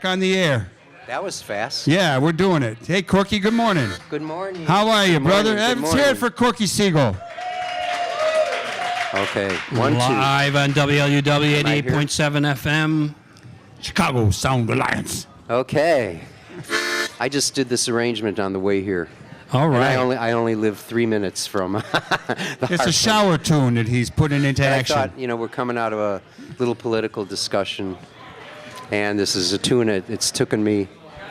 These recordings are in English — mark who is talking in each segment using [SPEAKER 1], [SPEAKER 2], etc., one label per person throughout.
[SPEAKER 1] back on the air.
[SPEAKER 2] That was fast.
[SPEAKER 1] Yeah, we're doing it. Hey, Corky, good morning.
[SPEAKER 2] Good morning.
[SPEAKER 1] How are you, brother?
[SPEAKER 2] Good
[SPEAKER 1] Let's hear it for Corky Siegel.
[SPEAKER 2] Okay, 1, 2.
[SPEAKER 3] Live on WLUW 88.7 FM.
[SPEAKER 1] Chicago Sound Alliance.
[SPEAKER 2] Okay. I just did this arrangement on the way here.
[SPEAKER 3] All right.
[SPEAKER 2] And I only live 3 minutes from the
[SPEAKER 1] It's a
[SPEAKER 2] Heartland.
[SPEAKER 1] shower tune that he's putting into
[SPEAKER 2] And
[SPEAKER 1] action.
[SPEAKER 2] I thought, we're coming out of a little political discussion, and this is a tune it's taken me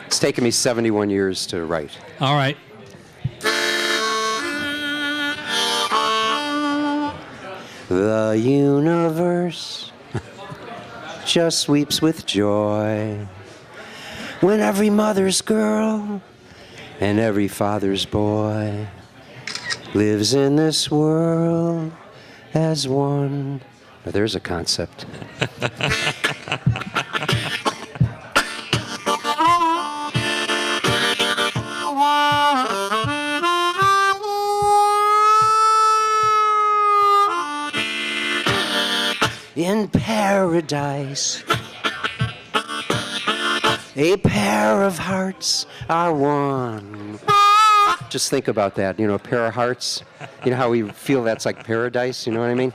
[SPEAKER 2] 71 years to write.
[SPEAKER 3] All right.
[SPEAKER 2] The universe just weeps with joy when every mother's girl and every father's boy lives in this world as one. Now, there's a concept. In paradise, a pair of hearts are one. Just think about that, a pair of hearts. You know how we feel that's like paradise, you know what I mean?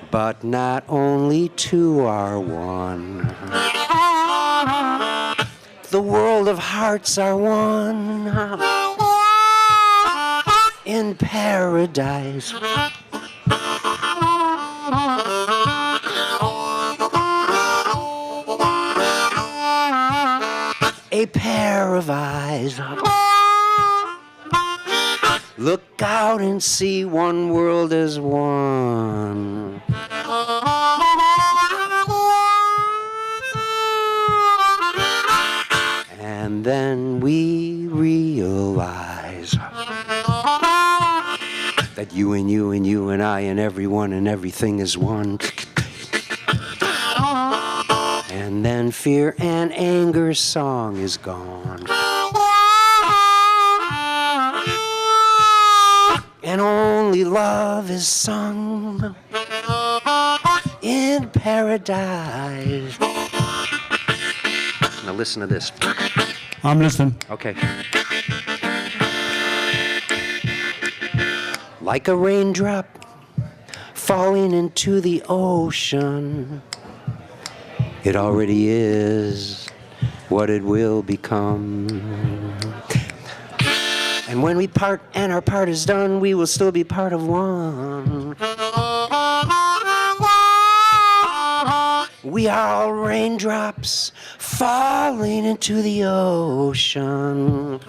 [SPEAKER 2] But not only two are one. The world of hearts are one. In paradise. A pair of eyes. Look out and see one world as one. And then we realize that you and you and you and I and everyone and everything is one. And then fear and anger's song is gone. And only love is sung in paradise. Now listen to this.
[SPEAKER 1] I'm listening.
[SPEAKER 2] Okay. Like a raindrop falling into the ocean, it already is what it will become. And when we part and our part is done, we will still be part of one. We are all raindrops falling into the ocean.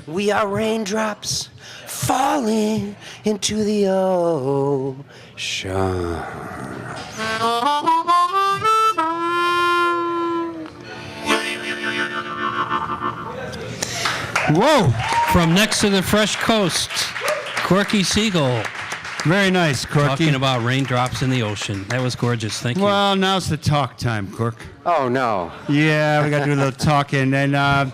[SPEAKER 2] We are raindrops falling into the ocean.
[SPEAKER 1] Whoa!
[SPEAKER 3] From next to the fresh coast, Corky Siegel.
[SPEAKER 1] Very nice, Corky.
[SPEAKER 3] Talking about raindrops in the ocean. That was gorgeous. Thank you.
[SPEAKER 1] Well, now's the talk time, Cork.
[SPEAKER 2] Oh, no.
[SPEAKER 1] Yeah, we got to do a little talking. And,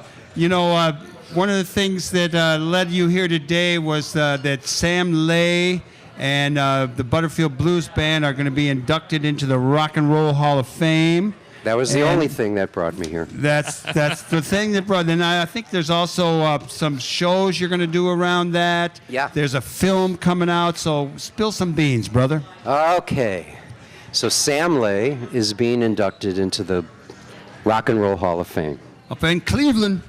[SPEAKER 1] one of the things that led you here today was that Sam Lay and the Butterfield Blues Band are going to be inducted into the Rock and Roll Hall of Fame.
[SPEAKER 2] That was the only thing that brought me here.
[SPEAKER 1] That's the thing that brought. And I think there's also some shows you're going to do around that.
[SPEAKER 2] Yeah.
[SPEAKER 1] There's a film coming out, so spill some beans, brother.
[SPEAKER 2] Okay. So Sam Lay is being inducted into the Rock and Roll Hall of Fame.
[SPEAKER 1] Up in Cleveland.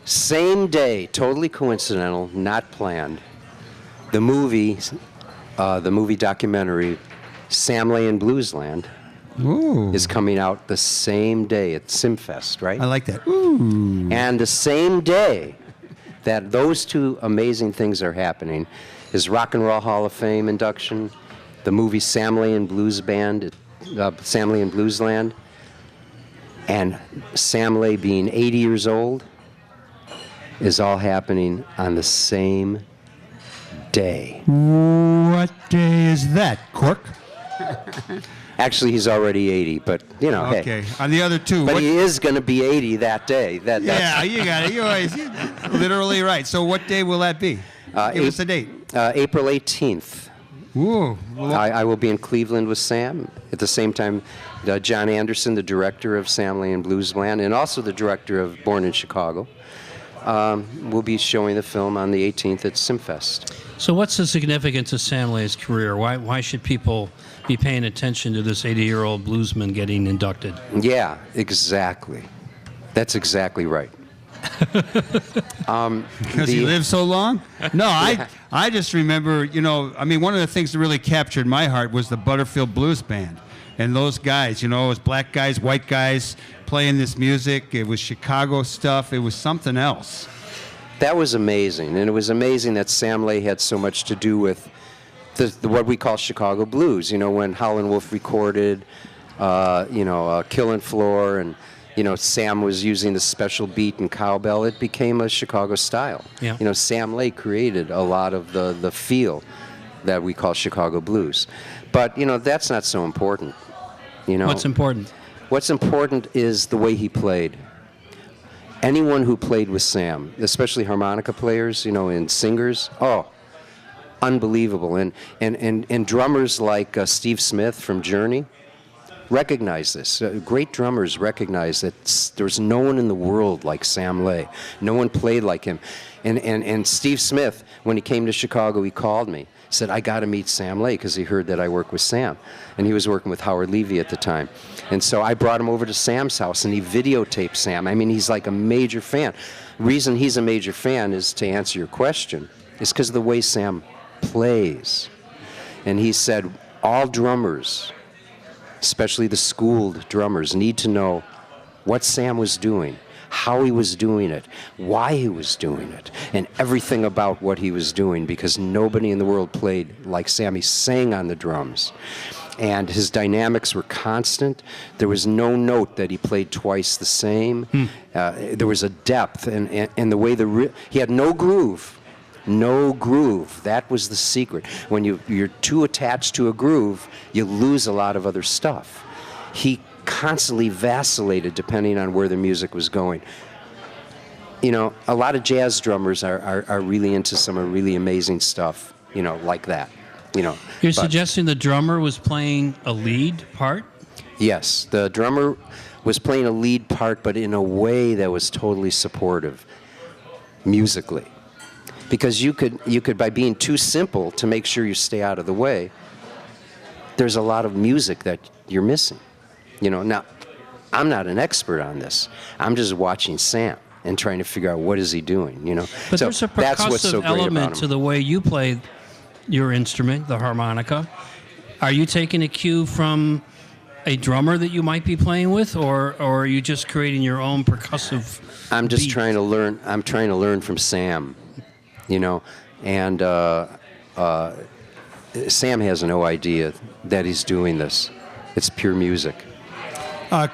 [SPEAKER 2] Same day, totally coincidental, not planned. The movie documentary, Sam Lay in Bluesland,
[SPEAKER 1] Ooh.
[SPEAKER 2] is coming out the same day at Simfest, right?
[SPEAKER 1] I like that. Ooh.
[SPEAKER 2] And the same day that those two amazing things are happening his Rock and Roll Hall of Fame induction, the movie Sam Lay and Blues Band, Sam Lay and Bluesland, and Sam Lay being 80 years old is all happening on the same day.
[SPEAKER 1] What day is that, Cork?
[SPEAKER 2] Actually, he's already 80, but you know,
[SPEAKER 1] Okay.
[SPEAKER 2] hey.
[SPEAKER 1] On the other two,
[SPEAKER 2] But
[SPEAKER 1] what,
[SPEAKER 2] he is going to be 80 that day.
[SPEAKER 1] yeah, you got it. You're literally right. So what day will that be? Give us a date.
[SPEAKER 2] April 18th.
[SPEAKER 1] Ooh. Well,
[SPEAKER 2] I will be in Cleveland with Sam. At the same time, John Anderson, the director of Sam Lay and Blues Band, and also the director of Born in Chicago, will be showing the film on the 18th at SimFest.
[SPEAKER 3] So what's the significance of Sam Lay's career? Why should people be paying attention to this 80-year-old bluesman getting inducted?
[SPEAKER 2] Yeah, exactly. That's exactly right.
[SPEAKER 1] Because he lived so long? No, I just remember, you know, I mean, one of the things that really captured my heart was the Butterfield Blues Band. And those guys, you know, it was black guys, white guys playing this music. It was Chicago stuff. It was something else.
[SPEAKER 2] That was amazing. And it was amazing that Sam Lay had so much to do with what we call Chicago blues. You know, when Howlin' Wolf recorded, Killin' Floor, and you know, Sam was using the special beat and cowbell, it became a Chicago style.
[SPEAKER 3] Yeah.
[SPEAKER 2] You know, Sam Lay created a lot of the feel that we call Chicago blues. But, you know, that's not so important. You know,
[SPEAKER 3] What's important?
[SPEAKER 2] What's important is the way he played. Anyone who played with Sam, especially harmonica players, you know, and singers, unbelievable. And drummers like Steve Smith from Journey recognize this. Great drummers recognize that there's no one in the world like Sam Lay. No one played like him. And Steve Smith, when he came to Chicago, he called me. Said, I got to meet Sam Lay, because he heard that I work with Sam. And he was working with Howard Levy at the time. And so I brought him over to Sam's house, and he videotaped Sam. I mean, he's like a major fan. Reason he's a major fan is, to answer your question, is because of the way Sam plays. And he said, all drummers, especially the schooled drummers, need to know what Sam was doing, how he was doing it, why he was doing it, and everything about what he was doing, because nobody in the world played like Sam. He sang on the drums, and his dynamics were constant. There was no note that he played twice the same. There was a depth, and the way he had no groove. No groove. That was the secret. When you're too attached to a groove, you lose a lot of other stuff. He constantly vacillated depending on where the music was going. You know, a lot of jazz drummers are really into some really amazing stuff, you know, like that. You know,
[SPEAKER 3] You're suggesting the drummer was playing a lead part?
[SPEAKER 2] Yes, the drummer was playing a lead part, but in a way that was totally supportive musically. Because you could, by being too simple to make sure you stay out of the way, there's a lot of music that you're missing. You know, now, I'm not an expert on this. I'm just watching Sam and trying to figure out what is he doing, you know.
[SPEAKER 3] But
[SPEAKER 2] so
[SPEAKER 3] there's a
[SPEAKER 2] that's what's so
[SPEAKER 3] percussive
[SPEAKER 2] great
[SPEAKER 3] element
[SPEAKER 2] about him.
[SPEAKER 3] to the way you play your instrument, the harmonica. Are you taking a cue from a drummer that you might be playing with, or are you just creating your own percussive
[SPEAKER 2] I'm just
[SPEAKER 3] beat?
[SPEAKER 2] trying to learn. I'm trying to learn from Sam, you know, and Sam has no idea that he's doing this. It's pure music.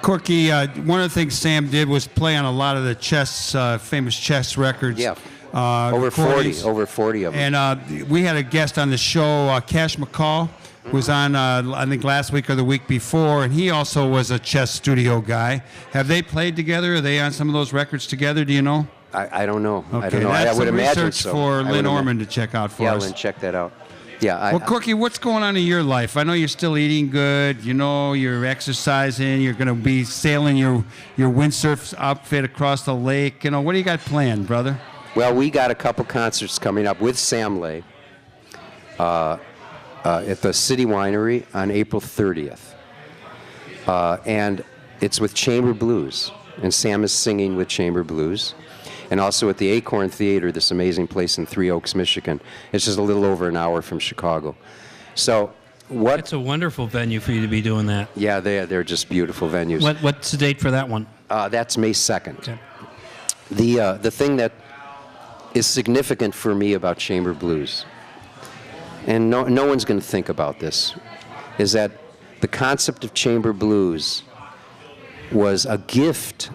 [SPEAKER 1] Corky, one of the things Sam did was play on a lot of the chess, famous chess records.
[SPEAKER 2] Yeah.
[SPEAKER 1] Recordings.
[SPEAKER 2] Over 40 of them.
[SPEAKER 1] And we had a guest on the show, Cash McCall, who was on, I think, last week or the week before, and he also was a chess studio guy. Have they played together? Are they on some of those records together? Do you know?
[SPEAKER 2] I don't know.
[SPEAKER 1] Okay,
[SPEAKER 2] I don't know.
[SPEAKER 1] that's
[SPEAKER 2] I would
[SPEAKER 1] some
[SPEAKER 2] imagine
[SPEAKER 1] research
[SPEAKER 2] so.
[SPEAKER 1] for
[SPEAKER 2] I would
[SPEAKER 1] Lynn
[SPEAKER 2] ima-
[SPEAKER 1] Orman to check out for
[SPEAKER 2] Yeah,
[SPEAKER 1] us.
[SPEAKER 2] Lynn, check that out. Yeah.
[SPEAKER 1] Well, Corky, what's going on in your life? I know you're still eating good. You know, you're exercising. You're going to be sailing your windsurf outfit across the lake. You know, what do you got planned, brother?
[SPEAKER 2] Well, we got a couple concerts coming up with Sam Lay at the City Winery on April 30th. And it's with Chamber Blues. And Sam is singing with Chamber Blues. And also at the Acorn Theater, this amazing place in Three Oaks, Michigan. It's just a little over an hour from Chicago. So what...
[SPEAKER 3] It's a wonderful venue for you to be doing that.
[SPEAKER 2] Yeah, they're just beautiful venues.
[SPEAKER 3] What's the date for that one?
[SPEAKER 2] That's May 2nd.
[SPEAKER 3] Okay.
[SPEAKER 2] The thing that is significant for me about Chamber Blues and no one's going to think about this, is that the concept of chamber blues was a gift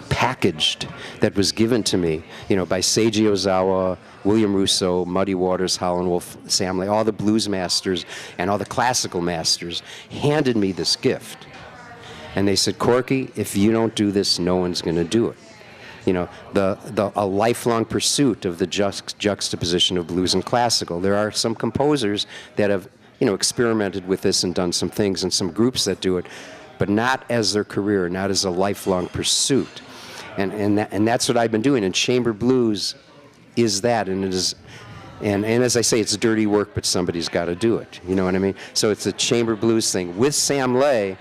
[SPEAKER 2] packaged that was given to me, by Seiji Ozawa, William Russo, Muddy Waters, Howlin' Wolf, Sam Lay, all the blues masters and all the classical masters handed me this gift. And they said, Corky, if you don't do this, no one's going to do it. A lifelong pursuit of the juxtaposition of blues and classical. There are some composers that have, experimented with this and done some things, and some groups that do it, but not as their career, not as a lifelong pursuit. And that's what I've been doing. And chamber blues is that, and it is, and as I say, it's dirty work, but somebody's got to do it. You know what I mean? So it's a chamber blues thing with Sam Lay.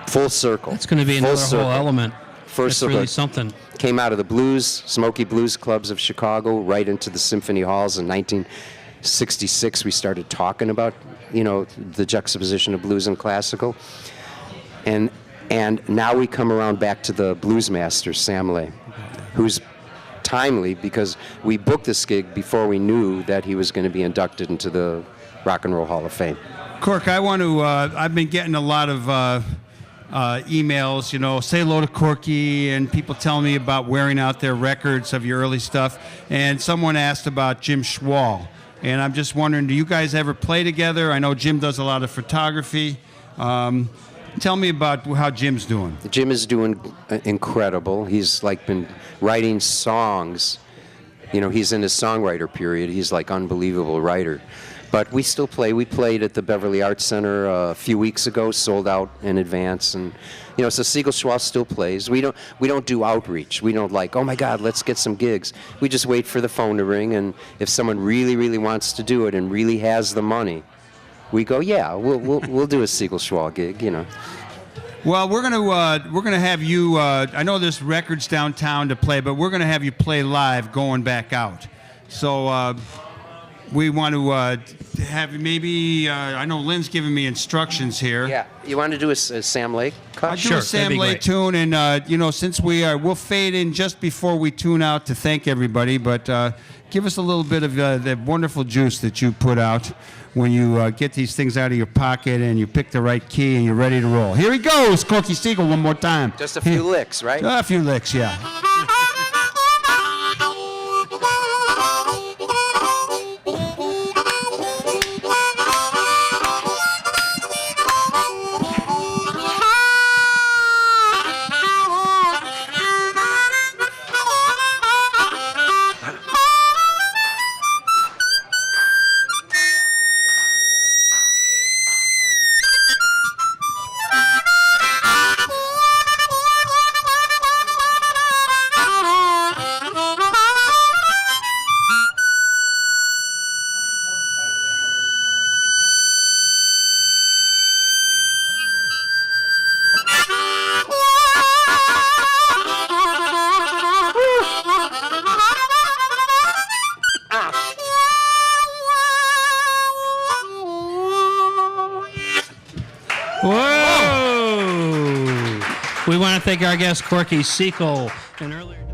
[SPEAKER 2] Full circle.
[SPEAKER 3] It's going to be another whole element.
[SPEAKER 2] First
[SPEAKER 3] It's really something.
[SPEAKER 2] Came out of the blues, Smoky Blues Clubs of Chicago, right into the symphony halls in 1966. We started talking about, the juxtaposition of blues and classical. And now we come around back to the blues master, Sam Lay, who's timely because we booked this gig before we knew that he was going to be inducted into the Rock and Roll Hall of Fame.
[SPEAKER 1] Cork, I want to, I've been getting a lot of emails, say hello to Corky, and people telling me about wearing out their records of your early stuff. And someone asked about Jim Schwall. And I'm just wondering, do you guys ever play together? I know Jim does a lot of photography. Tell me about how Jim's doing.
[SPEAKER 2] Jim is doing incredible. He's been writing songs. He's in his songwriter period. He's unbelievable writer. But we still play. We played at the Beverly Arts Center a few weeks ago, sold out in advance, and so Siegel Schwall still plays. We don't do outreach. We don't oh my God, let's get some gigs. We just wait for the phone to ring, and if someone really, really wants to do it and really has the money, we go, yeah, we'll do a Siegel Schwall gig,
[SPEAKER 1] Well, we're gonna have you. I know there's records downtown to play, but we're gonna have you play live going back out. So. We want to have maybe, I know Lynn's giving me instructions here.
[SPEAKER 2] Yeah, you want to do a Sam Lay cut?
[SPEAKER 1] I'll do
[SPEAKER 3] Sure,
[SPEAKER 1] a Sam
[SPEAKER 3] that'd be
[SPEAKER 1] Lay
[SPEAKER 3] great.
[SPEAKER 1] tune, and since we'll fade in just before we tune out to thank everybody, but give us a little bit of that wonderful juice that you put out when you get these things out of your pocket and you pick the right key and you're ready to roll. Here he goes, Corky Siegel, one more time.
[SPEAKER 2] Just a few licks, right?
[SPEAKER 1] A few licks, yeah.
[SPEAKER 3] Whoa! We want to thank our guest, Corky Siegel. And earlier.